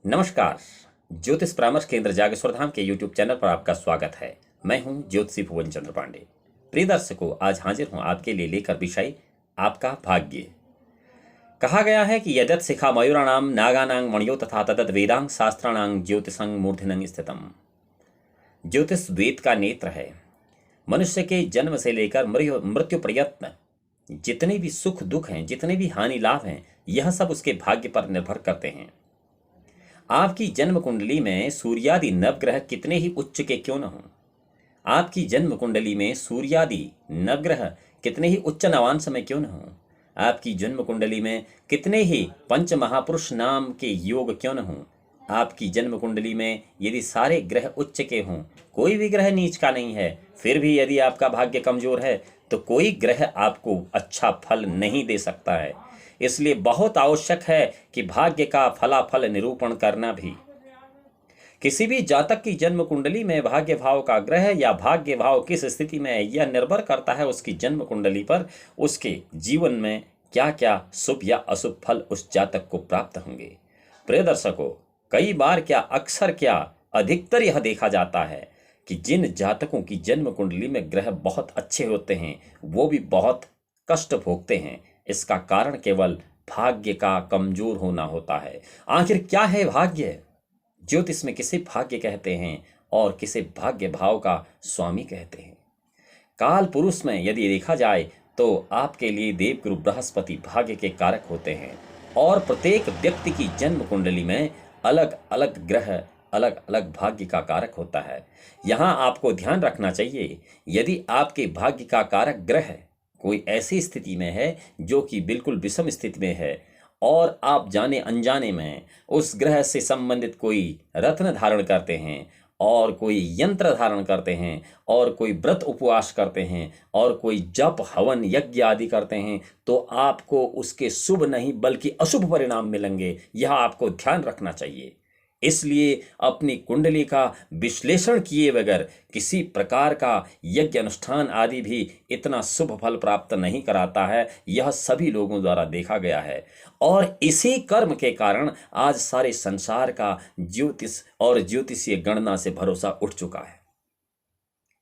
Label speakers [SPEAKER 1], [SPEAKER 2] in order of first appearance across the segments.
[SPEAKER 1] नमस्कार। ज्योतिष परामर्श केंद्र जागेश्वर धाम के YouTube चैनल पर आपका स्वागत है। मैं हूं ज्योतिषी भुवन चंद्र पांडे। प्रिय दर्शकों, आज हाजिर हूं आपके लिए लेकर विषय आपका भाग्य। कहा गया है कि यदत शिखा मयूराणाम नागानां मणियो तथा तदत वेदांग शास्त्राणां ज्योतिषंग मूर्धनंग स्थितम। ज्योतिष वेद का नेत्र है। मनुष्य के जन्म से लेकर मृत्यु पर्यंत जितने भी सुख दुख हैं, जितने भी हानि लाभ हैं, यह सब उसके भाग्य पर निर्भर करते हैं। आपकी जन्म कुंडली में सूर्यादि नवग्रह कितने ही उच्च के क्यों न हों, आपकी जन्म कुंडली में सूर्यादि नवग्रह कितने ही उच्च नवांश में क्यों न हों, आपकी जन्म कुंडली में कितने ही पंच महापुरुष नाम के योग क्यों न हों, आपकी जन्म कुंडली में यदि सारे ग्रह उच्च के हों, कोई भी ग्रह नीच का नहीं है, फिर भी यदि आपका भाग्य कमजोर है तो कोई ग्रह आपको अच्छा फल नहीं दे सकता है। इसलिए बहुत आवश्यक है कि भाग्य का फलाफल निरूपण करना भी। किसी भी जातक की जन्म कुंडली में भाग्य भाव का ग्रह या भाग्य भाव किस स्थिति में है, यह निर्भर करता है उसकी जन्म कुंडली पर, उसके जीवन में क्या क्या शुभ या अशुभ फल उस जातक को प्राप्त होंगे। प्रिय दर्शकों, कई बार क्या, अक्सर क्या, अधिकतर यह देखा जाता है कि जिन जातकों की जन्म कुंडली में ग्रह बहुत अच्छे होते हैं वो भी बहुत कष्ट भोगते हैं। इसका कारण केवल भाग्य का कमजोर होना होता है। आखिर क्या है भाग्य? ज्योतिष में किसे भाग्य कहते हैं और किसे भाग्य भाव का स्वामी कहते हैं? काल पुरुष में यदि देखा जाए तो आपके लिए देवगुरु बृहस्पति भाग्य के कारक होते हैं और प्रत्येक व्यक्ति की जन्म कुंडली में अलग अलग ग्रह अलग अलग भाग्य का कारक होता है। यहाँ आपको ध्यान रखना चाहिए, यदि आपके भाग्य का कारक ग्रह कोई ऐसी स्थिति में है जो कि बिल्कुल विषम स्थिति में है और आप जाने अनजाने में उस ग्रह से संबंधित कोई रत्न धारण करते हैं और कोई यंत्र धारण करते हैं और कोई व्रत उपवास करते हैं और कोई जप हवन यज्ञ आदि करते हैं, तो आपको उसके शुभ नहीं बल्कि अशुभ परिणाम मिलेंगे। यह आपको ध्यान रखना चाहिए। इसलिए अपनी कुंडली का विश्लेषण किए बगैर किसी प्रकार का यज्ञ अनुष्ठान आदि भी इतना शुभ फल प्राप्त नहीं कराता है। यह सभी लोगों द्वारा देखा गया है और इसी कर्म के कारण आज सारे संसार का ज्योतिष और ज्योतिषीय गणना से भरोसा उठ चुका है।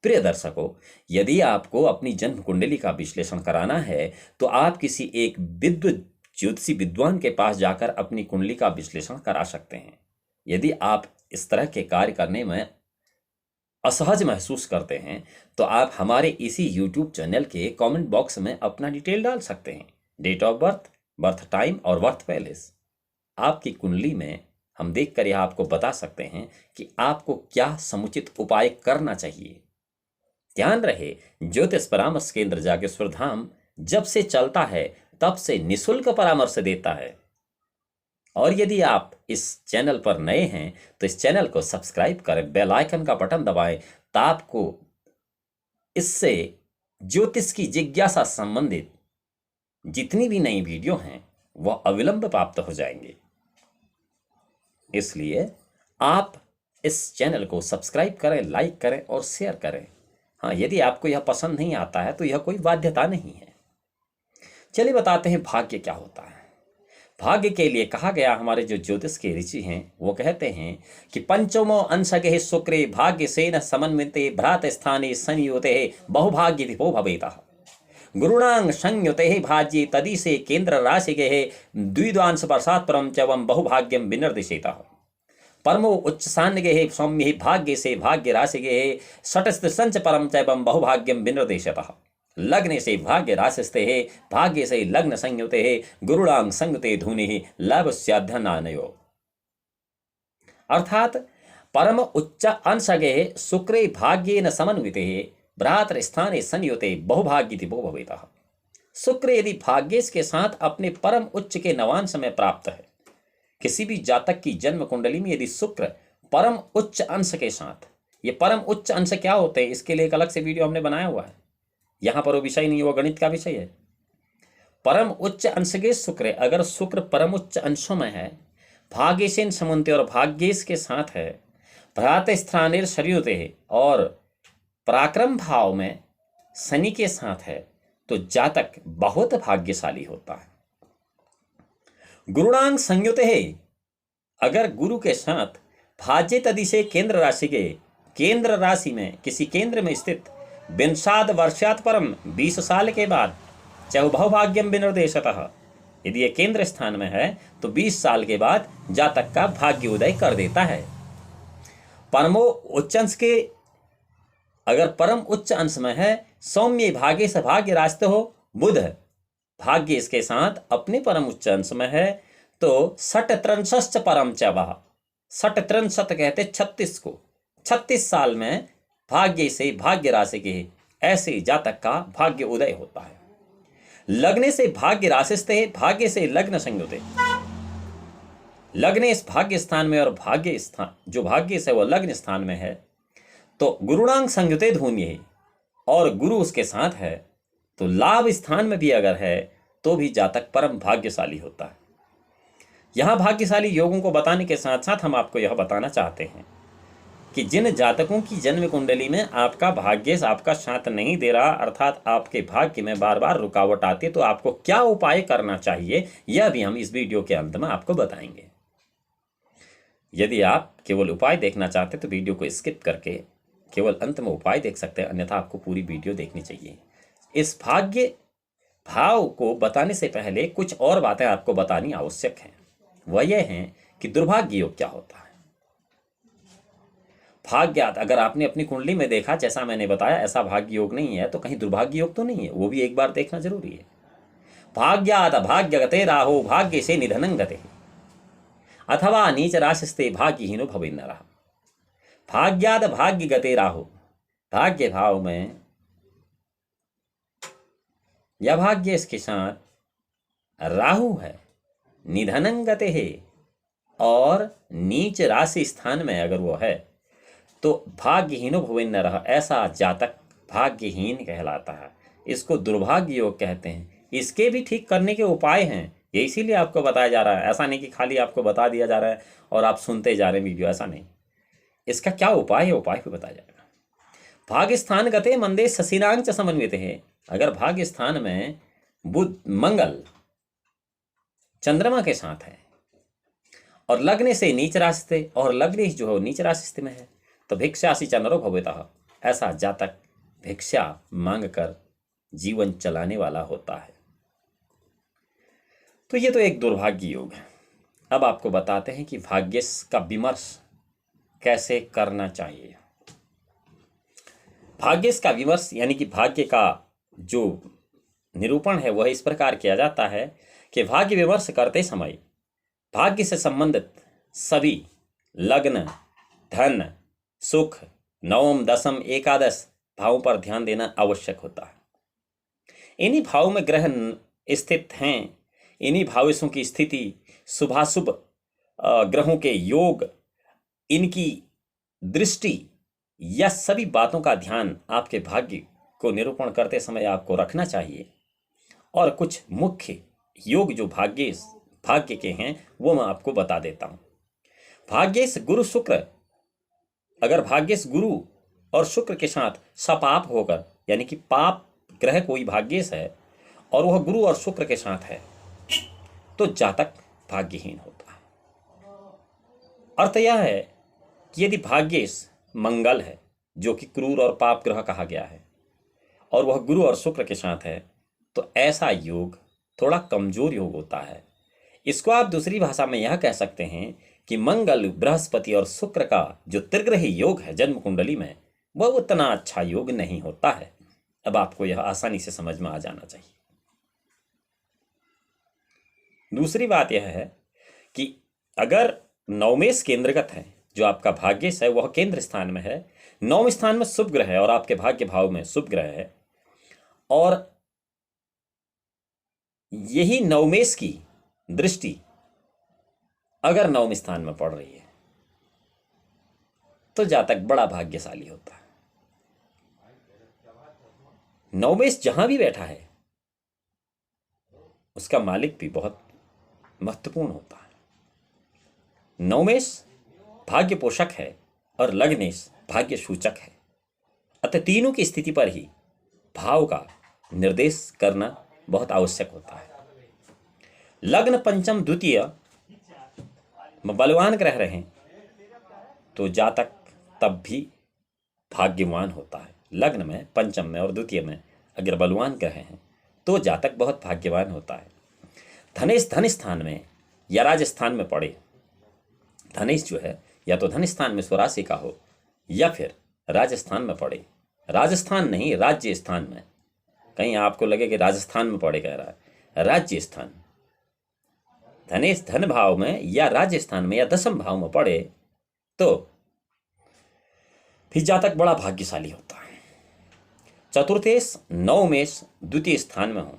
[SPEAKER 1] प्रिय दर्शकों, यदि आपको अपनी जन्म कुंडली का विश्लेषण कराना है तो आप किसी एक ज्योतिषी विद्वान के पास जाकर अपनी कुंडली का विश्लेषण करा सकते हैं। यदि आप इस तरह के कार्य करने में असहज महसूस करते हैं तो आप हमारे इसी YouTube चैनल के कमेंट बॉक्स में अपना डिटेल डाल सकते हैं, date of birth, birth time और बर्थ पैलेस। आपकी कुंडली में हम देखकर यह आपको बता सकते हैं कि आपको क्या समुचित उपाय करना चाहिए। ध्यान रहे, ज्योतिष परामर्श केंद्र जागेश्वर धाम जब से चलता है तब से निःशुल्क परामर्श देता है और यदि आप इस चैनल पर नए हैं तो इस चैनल को सब्सक्राइब करें, बेल आइकन का बटन दबाएं, तो आपको इससे ज्योतिष की जिज्ञासा संबंधित जितनी भी नई वीडियो हैं वह अविलंब प्राप्त हो जाएंगे। इसलिए आप इस चैनल को सब्सक्राइब करें, लाइक करें और शेयर करें। हाँ, यदि आपको यह पसंद नहीं आता है तो यह कोई बाध्यता नहीं है। चलिए बताते हैं भाग्य क्या होता है। भाग्य के लिए कहा गया, हमारे जो ज्योतिष के ऋषि हैं वो कहते हैं कि पंचमो अंशगे शुक्रे भाग्य सेन समन्विते भ्रात स्थाने संयुते बहुभाग्य दिपो भवेतः गुरुणांग संयुते भाज्ये तदिशे केंद्र राशिगे द्विद्वांश वर्षात् परम चवम बहुभाग्यम विनिर्दिशेतः परमो उच्च सान्निगे सौम्य भाग्य से भाग्य राशिगे षटस्त्रिशंच परम चैवम बहुभाग्यम विनिर्देशतः लग्न से भाग्य राशिस्ते है भाग्य से लग्न संयुते है गुरुणांग संयुते धुनि लाभस्याध्यनानयो। अर्थात परम उच्च अंशगे शुक्रे भाग्येन समन्विते भ्रातृ स्थाने संयुते बहुभाग्य वो भवेतः। शुक्र यदि भाग्येश के साथ अपने परम उच्च के नवांश में प्राप्त है, किसी भी जातक की जन्म कुंडली में यदि शुक्र परम उच्च अंश के साथ, ये परम उच्च अंश क्या होते हैं इसके लिए एक अलग से वीडियो हमने बनाया हुआ है, यहां पर वो विषय नहीं, वो गणित का विषय है। परम उच्च अंश के शुक्र, अगर शुक्र परम उच्च अंशों में है, भाग्यसेन समन्वय और भाग्येश के साथ है, भ्रात स्थानेर शरीरते है और पराक्रम भाव में शनि के साथ है, तो जातक बहुत भाग्यशाली होता है। गुरुणांग संयुत है, अगर गुरु के साथ भाज्य तदि से केंद्र राशि में किसी केंद्र में स्थित विंशाद वर्षात परम 20 साल के बाद चहुभव भाग्यम विनिर्देशतः, यदि ये केंद्र स्थान में है तो 20 साल के बाद जातक का भाग्य उदय कर देता है। परमो उच्च अंश के, अगर परम उच्च अंश में है, सौम्य भाग्य से भाग्य रास्ते हो, बुध भाग्य इसके साथ अपने परम उच्च अंश में है, तो सट त्रंशश्च परम च वह, सट त्रंशत कहते 36 को, 36 साल में भाग्य से भाग्य राशि के ऐसे जातक का भाग्य उदय होता है। लग्ने से भाग्य राशिस्ते, भाग्य से लग्न संयुते, लग्न इस भाग्य स्थान में और भाग्य स्थान जो भाग्य से वह लग्न स्थान में है, तो गुरुणांग संयुते धून्य, और गुरु उसके साथ है, तो लाभ स्थान में भी अगर है तो भी जातक परम भाग्यशाली होता है। यहां भाग्यशाली योगों को बताने के साथ साथ हम आपको यह बताना चाहते हैं कि जिन जातकों की जन्म कुंडली में आपका भाग्य आपका साथ नहीं दे रहा, अर्थात आपके भाग्य में बार बार रुकावट आती है, तो आपको क्या उपाय करना चाहिए यह भी हम इस वीडियो के अंत में आपको बताएंगे। यदि आप केवल उपाय देखना चाहते तो वीडियो को स्किप करके केवल अंत में उपाय देख सकते हैं, अन्यथा आपको पूरी वीडियो देखनी चाहिए। इस भाग्य भाव को बताने से पहले कुछ और बातें आपको बतानी आवश्यक हैं। वह यह है कि दुर्भाग्य योग क्या होता है। भाग्यात अगर आपने अपनी कुंडली में देखा, जैसा मैंने बताया ऐसा भाग्य योग नहीं है, तो कहीं दुर्भाग्य योग तो नहीं है, वो भी एक बार देखना जरूरी है। भाग्यात भाग्यगते राहो भाग्य से निधनं गते, अथवा नीच राशिस्ते भाग्यहीनो भवेन्नरः। भाग्याद भाग्य गते राहु, भाग्य भाव में या भाग्य इसके साथ राहु है, निधनं गते है, और नीच राशि स्थान में अगर वो है तो भाग्यहीनो भवेन्नरः, ऐसा जातक भाग्यहीन कहलाता है। इसको दुर्भाग्य योग कहते हैं। इसके भी ठीक करने के उपाय हैं, ये इसीलिए आपको बताया जा रहा है। ऐसा नहीं कि खाली आपको बता दिया जा रहा है और आप सुनते जा रहे हैं वीडियो, ऐसा नहीं। इसका क्या उपाय है, उपाय भी बताया जाएगा। भाग्य स्थान गते मंदे शशिनांच समन्वित है, अगर भाग्य स्थान में बुध मंगल चंद्रमा के साथ है और लग्न से नीच राशि, और लग्न जो है नीच राशि में है, तो भिक्षासी च नरो भवेतः, ऐसा जातक भिक्षा मांग कर जीवन चलाने वाला होता है। तो ये तो एक दुर्भाग्य योग है। अब आपको बताते हैं कि भाग्य का विमर्श कैसे करना चाहिए। भाग्य का विमर्श यानी कि भाग्य का जो निरूपण है वह इस प्रकार किया जाता है कि भाग्य विमर्श करते समय भाग्य से संबंधित सभी लग्न, धन, सुख, नवम, दशम, एकादश भावों पर ध्यान देना आवश्यक होता है। इन्हीं भाव में ग्रह स्थित हैं, इन्हीं भावेशों की स्थिति, शुभाशुभ ग्रहों के योग, इनकी दृष्टि, यह सभी बातों का ध्यान आपके भाग्य को निरूपण करते समय आपको रखना चाहिए। और कुछ मुख्य योग जो भाग्य के हैं वो मैं आपको बता देता हूं। भाग्येश गुरु शुक्र, अगर भाग्येश गुरु और शुक्र के साथ सपाप होकर, यानी कि पाप ग्रह कोई भाग्येश है और वह गुरु और शुक्र के साथ है, तो जातक भाग्यहीन होता है। अर्थ यह है कि यदि भाग्येश मंगल है जो कि क्रूर और पाप ग्रह कहा गया है और वह गुरु और शुक्र के साथ है, तो ऐसा योग थोड़ा कमजोर योग होता है। इसको आप दूसरी भाषा में यह कह सकते हैं कि मंगल, बृहस्पति और शुक्र का जो त्रिग्रही योग है जन्म कुंडली में, वह उतना अच्छा योग नहीं होता है। अब आपको यह आसानी से समझ में आ जाना चाहिए। दूसरी बात यह है कि अगर नवमेश केंद्रगत है, जो आपका भाग्य है वह केंद्र स्थान में है, नवम स्थान में शुभ ग्रह है और आपके भाग्य भाव में शुभ ग्रह है, और यही नवमेश की दृष्टि अगर नवम स्थान में पड़ रही है तो जातक बड़ा भाग्यशाली होता है। नवमेश जहां भी बैठा है उसका मालिक भी बहुत महत्वपूर्ण होता है। नवमेश भाग्य पोषक है और लग्नेश भाग्य सूचक है, अतः तीनों की स्थिति पर ही भाव का निर्देश करना बहुत आवश्यक होता है। लग्न पंचम द्वितीय बलवान ग्रह रहें तो जातक तब भी भाग्यवान होता है। लग्न में, पंचम में और द्वितीय में अगर बलवान ग्रह हैं तो जातक बहुत भाग्यवान होता है। धनेश धन स्थान में या राजस्थान में पड़े, धनेश जो है या तो धन स्थान में स्वराशि का हो या फिर राजस्थान में पड़े, राजस्थान नहीं राज्य स्थान में, कहीं आपको लगे कि राजस्थान में पड़े कह रहा है, राज्य स्थान, धनेश धन भाव में या राजस्थान में या दशम भाव में पड़े तो फिर जातक बड़ा भाग्यशाली होता है। चतुर्थेश नवमेश द्वितीय स्थान में हो,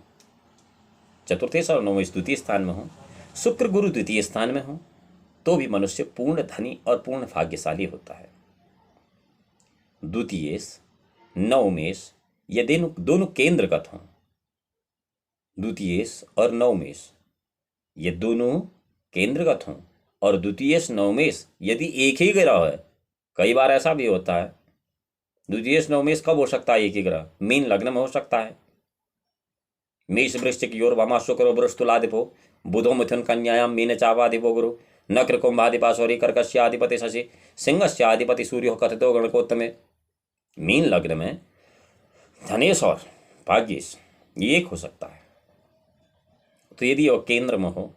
[SPEAKER 1] चतुर्थेश और नवमेश द्वितीय स्थान में हो, शुक्र गुरु द्वितीय स्थान में हो तो भी मनुष्य पूर्ण धनी और पूर्ण भाग्यशाली होता है। द्वितीयेश नवमेश ये दोनों केंद्रगत हों, द्वितीयेश और नवमेश ये दोनों केंद्रगत हों और द्वितीयेश नवमेश यदि एक ही ग्रह है, कई बार ऐसा भी होता है, द्वितीयेश नवमेश कब हो सकता है? एक ही ग्रह मीन लग्न में हो सकता है। मेष वृश्चिक योर वामा शुक्र वृष तुलाधिपो बुधो मिथुन कन्यायाम मीन चावाधिपो गुरु नक्र कुंभाधिपा सौरी कर्कश्याधिपति शशि सिंहस्याधिपति सूर्य कथितो गणकोत्तमे। मीन लग्न में धनेश और भाग्येश ये एक हो सकता है। तो यदि वो केंद्र में हो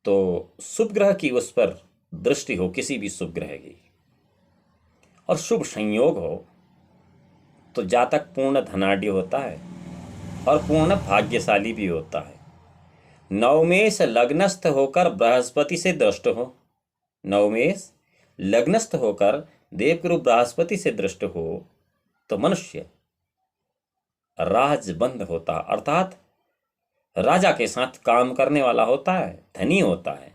[SPEAKER 1] तो शुभ ग्रह की उस पर दृष्टि हो, किसी भी शुभ ग्रह की, और शुभ संयोग हो तो जातक पूर्ण धनाढ्य होता है और पूर्ण भाग्यशाली भी होता है। नवमेश लग्नस्थ होकर बृहस्पति से दृष्ट हो, नवमेश लग्नस्थ होकर देवगुरु बृहस्पति से दृष्ट हो तो मनुष्य राजबंध होता, अर्थात राजा के साथ काम करने वाला होता है, धनी होता है,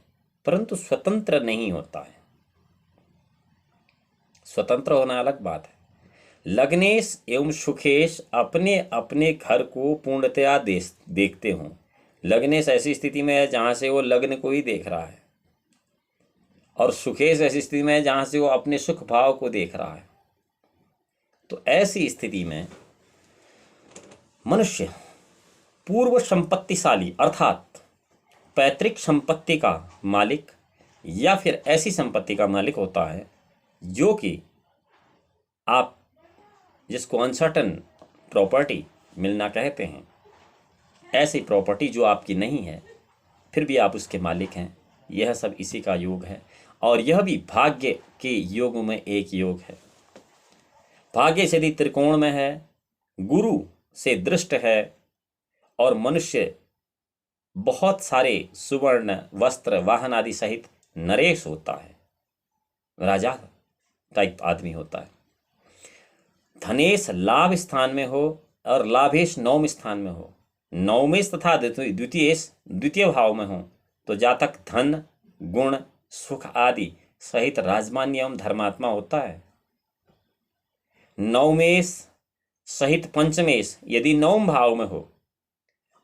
[SPEAKER 1] परंतु स्वतंत्र नहीं होता है। स्वतंत्र होना अलग बात है। लग्नेश एवं सुखेश अपने अपने घर को पूर्णतया देखते हों। लग्नेश ऐसी स्थिति में है जहां से वो लग्न को ही देख रहा है और सुखेश ऐसी स्थिति में है जहां से वो अपने सुख भाव को देख रहा है। तो ऐसी स्थिति में मनुष्य पूर्व संपत्तिशाली अर्थात पैतृक संपत्ति का मालिक या फिर ऐसी संपत्ति का मालिक होता है जो कि आप जिसको अनसर्टन प्रॉपर्टी मिलना कहते हैं, ऐसी प्रॉपर्टी जो आपकी नहीं है फिर भी आप उसके मालिक हैं, यह सब इसी का योग है। और यह भी भाग्य के योगों में एक योग है। भाग्य से यदि त्रिकोण में है, गुरु से दृष्ट है और मनुष्य बहुत सारे सुवर्ण वस्त्र वाहन आदि सहित नरेश होता है, राजा टाइप आदमी होता है। धनेश लाभ स्थान में हो और लाभेश नवम स्थान में हो, नवमेश तथा द्वितीय भाव में हो तो जातक धन गुण सुख आदि सहित राजमान्य एवं धर्मात्मा होता है। नवमेश सहित पंचमेश यदि नवम भाव में हो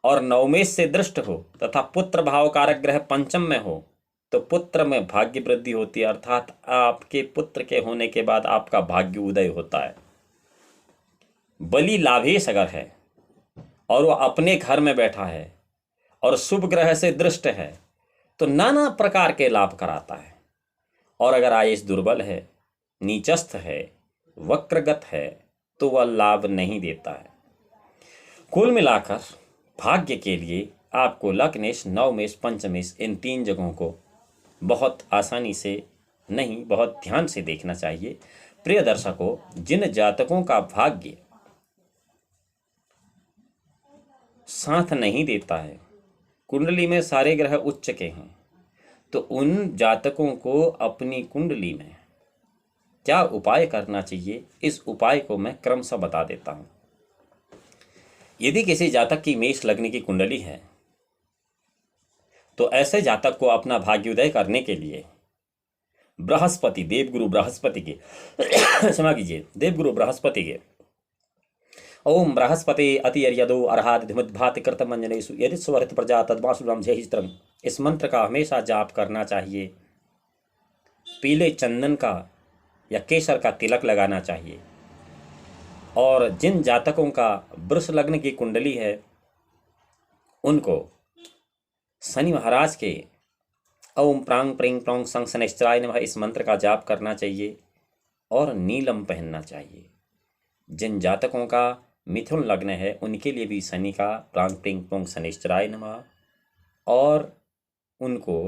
[SPEAKER 1] और नवमेश से दृष्ट हो तथा पुत्र भाव कारक ग्रह पंचम में हो तो पुत्र में भाग्य वृद्धि होती है, अर्थात आपके पुत्र के होने के बाद आपका भाग्य उदय होता है। बलि लाभेश अगर है और वह अपने घर में बैठा है और शुभ ग्रह से दृष्ट है तो नाना प्रकार के लाभ कराता है। और अगर आयुष दुर्बल है, नीचस्थ है, वक्रगत है तो वह लाभ नहीं देता है। कुल मिलाकर भाग्य के लिए आपको लग्नेश नवमेश पंचमेश इन तीन जगहों को बहुत आसानी से नहीं बहुत ध्यान से देखना चाहिए। प्रिय दर्शकों, जिन जातकों का भाग्य साथ नहीं देता है, कुंडली में सारे ग्रह उच्च के हैं, तो उन जातकों को अपनी कुंडली में क्या उपाय करना चाहिए, इस उपाय को मैं क्रमशः बता देता हूं। यदि किसी जातक की मेष लग्न की कुंडली है तो ऐसे जातक को अपना भाग्योदय करने के लिए बृहस्पति देवगुरु बृहस्पति के क्षमा कीजिए देवगुरु बृहस्पति के ओम बृहस्पति अति अर्यदो अर्हात धिमुद्भाति कृतम अंजनेषु यदि स्वरित प्रजा तद्मासुरम जयहित्रम, इस मंत्र का हमेशा जाप करना चाहिए। पीले चंदन का या केसर का तिलक लगाना चाहिए। और जिन जातकों का वृष लग्न की कुंडली है उनको शनि महाराज के ओम प्रांग प्रिंग प्रोंग संग शनैश्चराय नमः इस मंत्र का जाप करना चाहिए और नीलम पहनना चाहिए। जिन जातकों का मिथुन लग्न है उनके लिए भी शनि का प्रांग प्रिंग प्रोंग शनैश्चराय नमः और उनको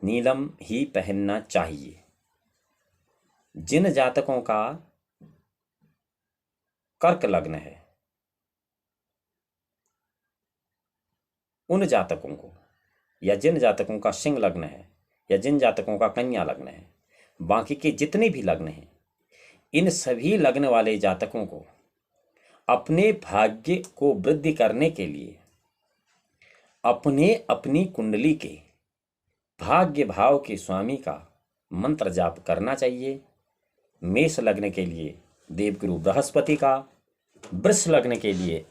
[SPEAKER 1] नीलम ही पहनना चाहिए। जिन जातकों का कर्क लग्न है उन जातकों को, या जिन जातकों का सिंह लग्न है, या जिन जातकों का कन्या लग्न है, बाकी के जितने भी लग्न हैं, इन सभी लग्न वाले जातकों को अपने भाग्य को वृद्धि करने के लिए अपने अपनी कुंडली के भाग्य भाव के स्वामी का मंत्र जाप करना चाहिए। मेष लग्न के लिए देवगुरु बृहस्पति का, वृष लग्न के लिए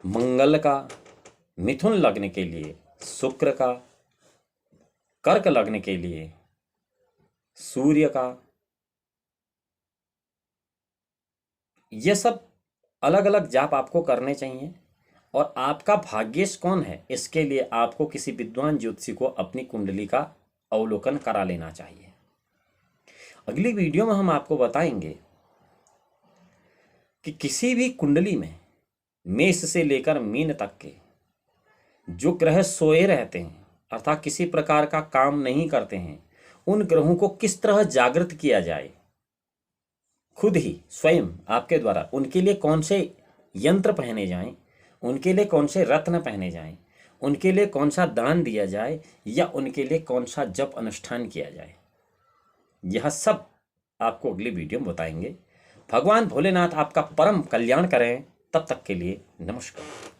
[SPEAKER 1] मंगल का, मिथुन लग्न के लिए शुक्र का, कर्क लग्न के लिए सूर्य का। ये सब अलग अलग जाप आपको करने चाहिए। और आपका भाग्येश कौन है इसके लिए आपको किसी विद्वान ज्योतिषी को अपनी कुंडली का अवलोकन करा लेना चाहिए। अगली वीडियो में हम आपको बताएंगे कि किसी भी कुंडली में मेष से लेकर मीन तक के जो ग्रह सोए रहते हैं अर्थात किसी प्रकार का काम नहीं करते हैं, उन ग्रहों को किस तरह जागृत किया जाए, खुद ही स्वयं आपके द्वारा उनके लिए कौन से यंत्र पहने जाएं, उनके लिए कौन से रत्न पहने जाएं, उनके लिए कौन सा दान दिया जाए, या उनके लिए कौन सा जप अनुष्ठान किया जाए, यह सब आपको अगली वीडियो में बताएंगे। भगवान भोलेनाथ आपका परम कल्याण करें। तब तक के लिए नमस्कार।